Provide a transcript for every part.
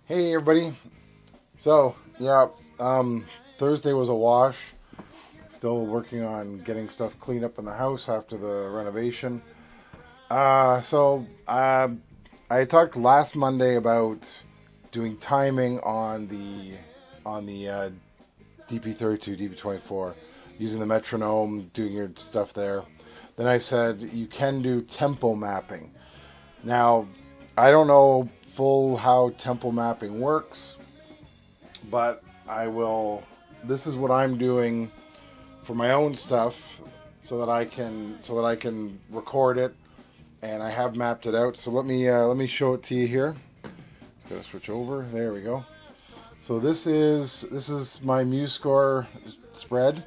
Hey everybody. So, yeah, Thursday was a wash. Still working on getting stuff cleaned up in the house after the renovation. I talked last Monday about doing timing on the DP32, DP24, using the Metronome, doing your stuff there. Then I said you can do tempo mapping. Now, I don't know full how tempo mapping works, but this is what I'm doing for my own stuff so that I can record it, and I have mapped it out. So let me show it to you here. Just gotta switch over. There we go. So this is my MuseScore spread.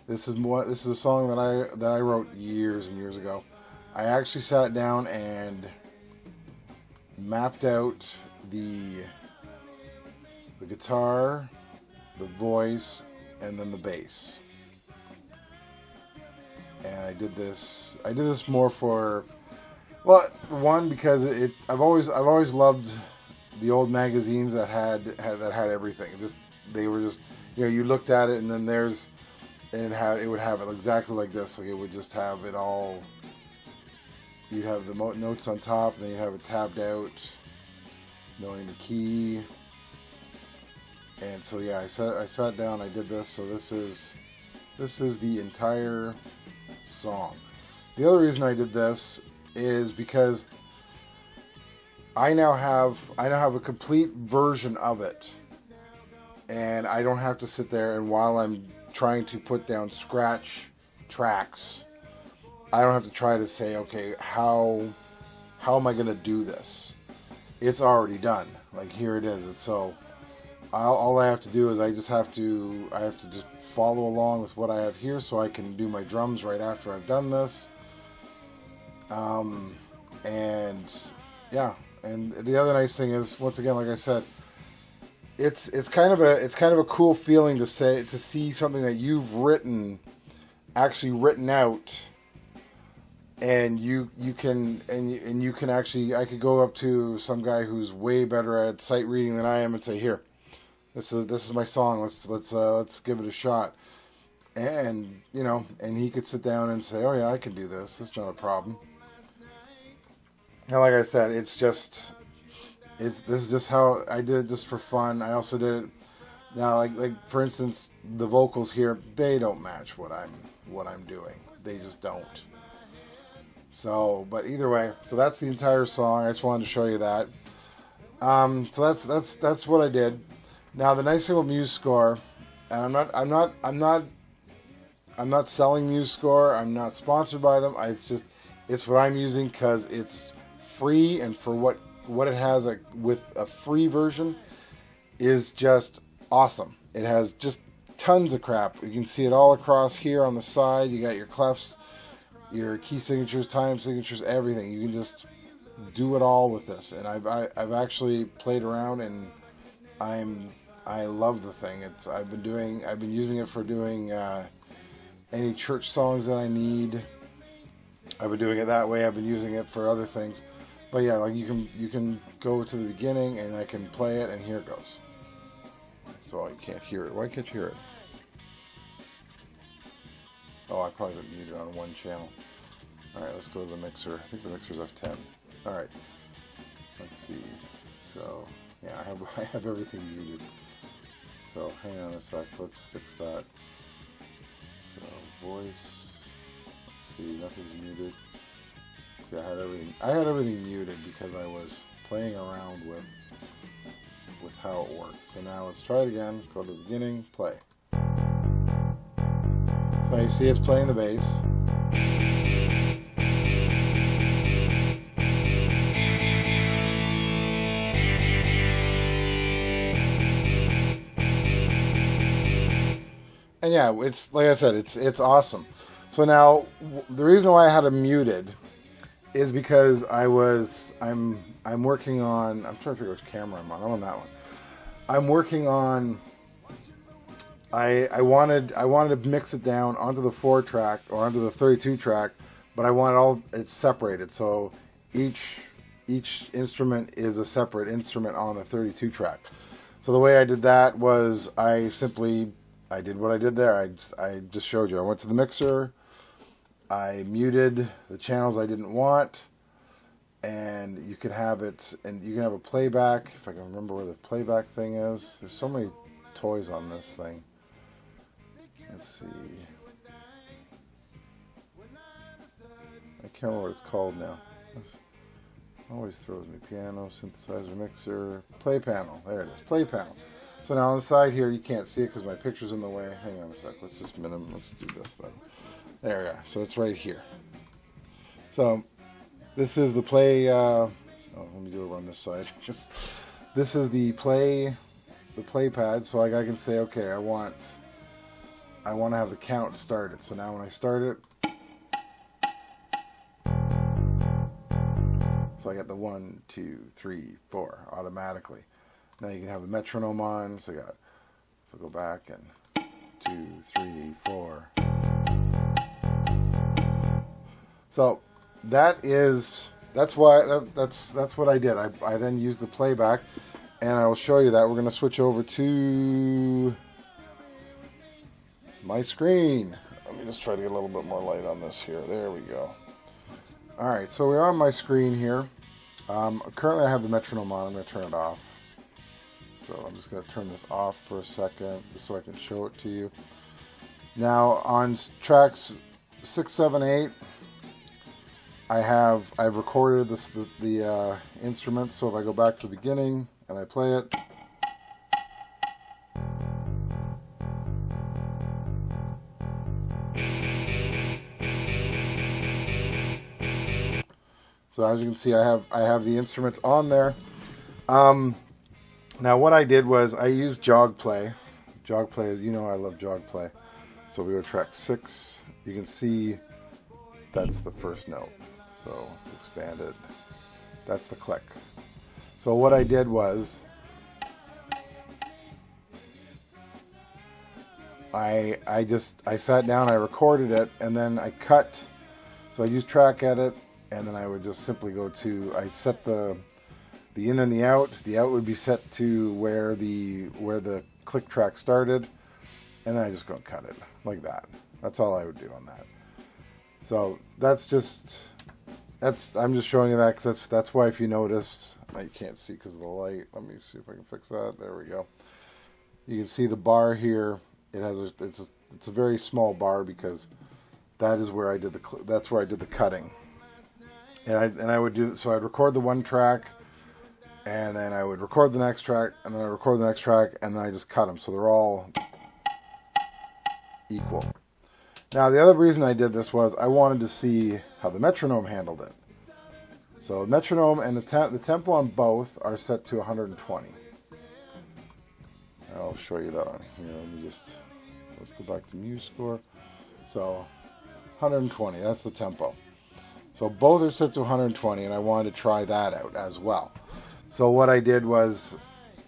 This is a song that I wrote years and years ago. I actually sat down and mapped out the guitar, the voice, and then the bass. And I did this more for, well, one, because I've always loved the old magazines that had everything. They were just, you looked at it and then it would have it exactly like this. Like it would just have it all. You'd have the notes on top, and then you'd have it tabbed out, knowing the key. And so yeah, I sat down, I did this. So this is the entire song. The other reason I did this is because I now have a complete version of it, and I don't have to sit there and while I'm trying to put down scratch tracks, I don't have to try to say, okay, how am I going to do this? It's already done. Like, here it is. And so all I have to do is I have to just follow along with what I have here, so I can do my drums right after I've done this. And yeah, and the other nice thing is, once again, like I said, it's kind of a cool feeling to see something that you've actually written out. And you can actually, I could go up to some guy who's way better at sight reading than I am and say, here, this is my song. Let's give it a shot. And and he could sit down and say, oh yeah, I can do this. That's not a problem. And like I said, this is just how I did it, just for fun. I also did it now, like for instance, the vocals here, they don't match what I'm doing. They just don't. So, but either way, so that's the entire song. I just wanted to show you that. So that's what I did. Now the nice thing with MuseScore, and I'm not selling MuseScore. I'm not sponsored by them. It's what I'm using because it's free, and for what it has with a free version is just awesome. It has just tons of crap. You can see it all across here on the side. You got your clefs, your key signatures, time signatures, everything. You can just do it all with this. And I've actually played around, and I love the thing. I've been using it for doing any church songs that I need. I've been doing it that way. I've been using it for other things. But yeah, like you can go to the beginning, and I can play it, and here it goes. So you can't hear it. Why can't you hear it? Oh, I probably got muted on one channel. Alright, let's go to the mixer. I think the mixer's F10. Alright. Let's see. So, yeah, I have everything muted. So, hang on a sec. Let's fix that. So, voice. Let's see, nothing's muted. See, I had everything muted because I was playing around with how it worked. So now let's try it again. Go to the beginning, play. So you see it's playing the bass. And yeah, it's like I said, it's awesome. So now the reason why I had it muted is because I'm working on, I'm trying to figure out which camera I'm on that one. I'm working on, I wanted to mix it down onto the 4-track or onto the 32 track, but I wanted it's separated. So each each instrument is a separate instrument on the 32 track. So the way I did that was I did what I did there. I just showed you. I went to the mixer, I muted the channels I didn't want, and you can have it, and you can have a playback, if I can remember where the playback thing is. There's so many toys on this thing. Let's see. I can't remember what it's called now. This always throws me. Piano, synthesizer, mixer, play panel. There it is, play panel. So now on the side here, you can't see it because my picture's in the way. Hang on a sec. Let's just let's do this then. There we are. So it's right here. So this is the play. Let me do it on this side. This is the play pad. So like I can say, okay, I want to have the count started. So now when I start it, so I get the 1, 2, 3, 4 automatically. Now you can have the metronome on. So go back and 2, 3, 4. So that's what I did. I then used the playback, and I will show you that. We're going to switch over to my screen. Let me just try to get a little bit more light on this here. There we go. All right, so we're on my screen here. Currently I have the metronome on. I'm going to turn it off. So I'm just going to turn this off for a second just so I can show it to you. Now on tracks 6, 7, 8, I've recorded the instruments. So if I go back to the beginning and I play it, so as you can see, I have the instruments on there. Now what I did was I used GooglePlay. GooglePlay, you know I love GooglePlay. So we go to track 6. You can see that's the first note. So to expand it, that's the click. So what I did was I sat down, I recorded it, and then I cut. So I used track edit. And then I would just simply go to, I set the in and the out. The out would be set to where the click track started. And then I just go and cut it like that. That's all I would do on that. So I'm just showing you that because that's why, if you noticed, you can't see because of the light. Let me see if I can fix that. There we go. You can see the bar here. It's a very small bar because that is where I did the cutting. And I would do, so I'd record the one track, and then I would record the next track, and then I record the next track, and then I just cut them. So they're all equal. Now, the other reason I did this was I wanted to see how the metronome handled it. So the metronome and the tempo on both are set to 120. I'll show you that on here. Let's go back to MuseScore. So 120, that's the tempo. So both are set to 120, and I wanted to try that out as well. So what I did was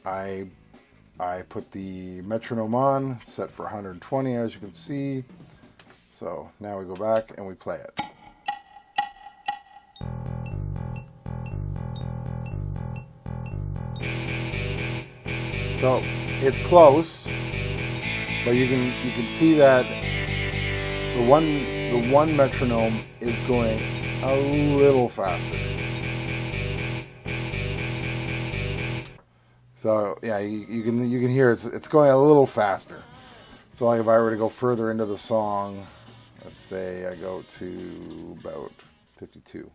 I put the metronome on, set for 120, as you can see. So now we go back and we play it. So it's close, but you can see that the one metronome is going a little faster. So yeah, you can hear it's going a little faster. So like if I were to go further into the song, let's say I go to about 52.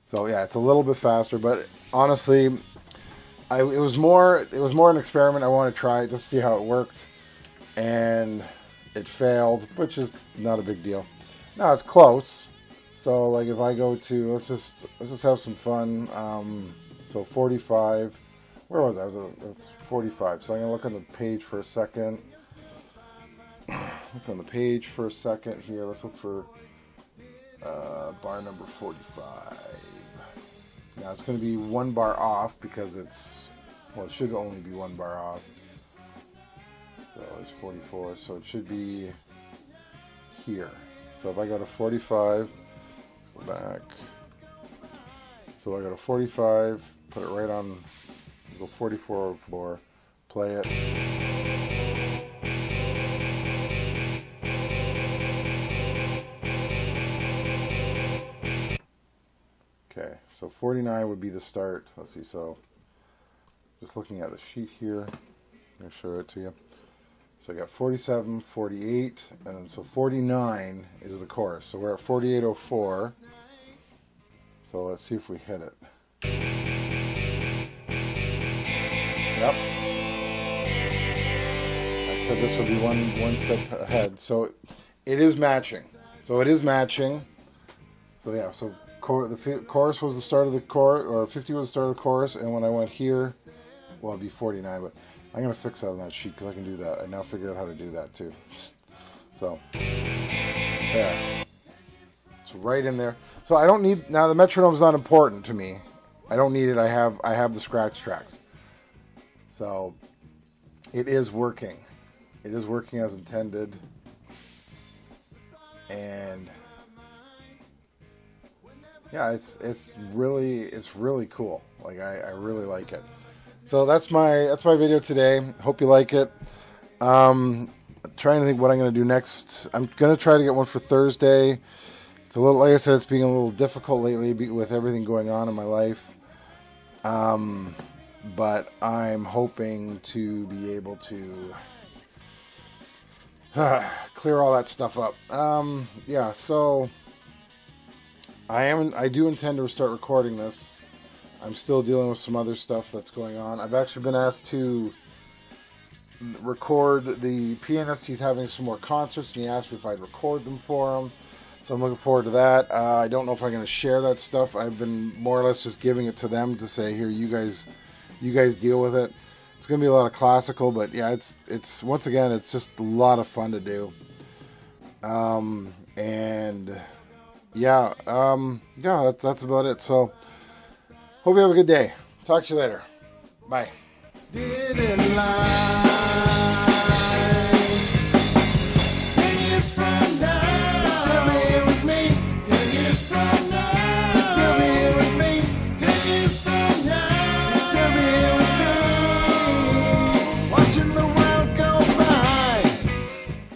So yeah, it's a little bit faster, but honestly, it was more an experiment. I wanted to try it just to see how it worked, and it failed, which is not a big deal. Now it's close. So like if I go to let's just have some fun. So 45. Where was I? It's 45. So I'm gonna look on the page for a second. Look on the page for a second here. Let's look for bar number 45. Now it's going to be one bar off because it should only be one bar off. So it's 44, so it should be here. So if I go to 45, let's go back. So I go to 45, put it right on, go 44 floor, play it. Okay, so 49 would be the start. Let's see, so just looking at the sheet here, I'm going to show it to you. So I got 47, 48, and then so 49 is the chorus. So we're at 4804. So let's see if we hit it. Yep. I said this would be one step ahead. So it is matching. So it is matching. So yeah, so the chorus was the start of the chorus, or 50 was the start of the chorus, and when I went here, well, it'd be 49, but I'm going to fix that on that sheet because I can do that. I now figured out how to do that too. So, there. It's right in there. So I don't need, now the metronome's not important to me. I don't need it. I have the scratch tracks. So, it is working. It is working as intended. And yeah, it's really cool. Like I really like it. So that's my video today. Hope you like it. Trying to think what I'm going to do next. I'm going to try to get one for Thursday. It's a little, like I said, it's being a little difficult lately with everything going on in my life. But I'm hoping to be able to clear all that stuff up. Yeah, so I do intend to start recording this. I'm still dealing with some other stuff that's going on. I've actually been asked to record the pianist. He's having some more concerts, and he asked me if I'd record them for him. So I'm looking forward to that. I don't know if I'm going to share that stuff. I've been more or less just giving it to them to say, here, you guys deal with it. It's going to be a lot of classical, but yeah, it's once again, it's just a lot of fun to do. And yeah, that's about it. So hope you have a good day. Talk to you later. Bye.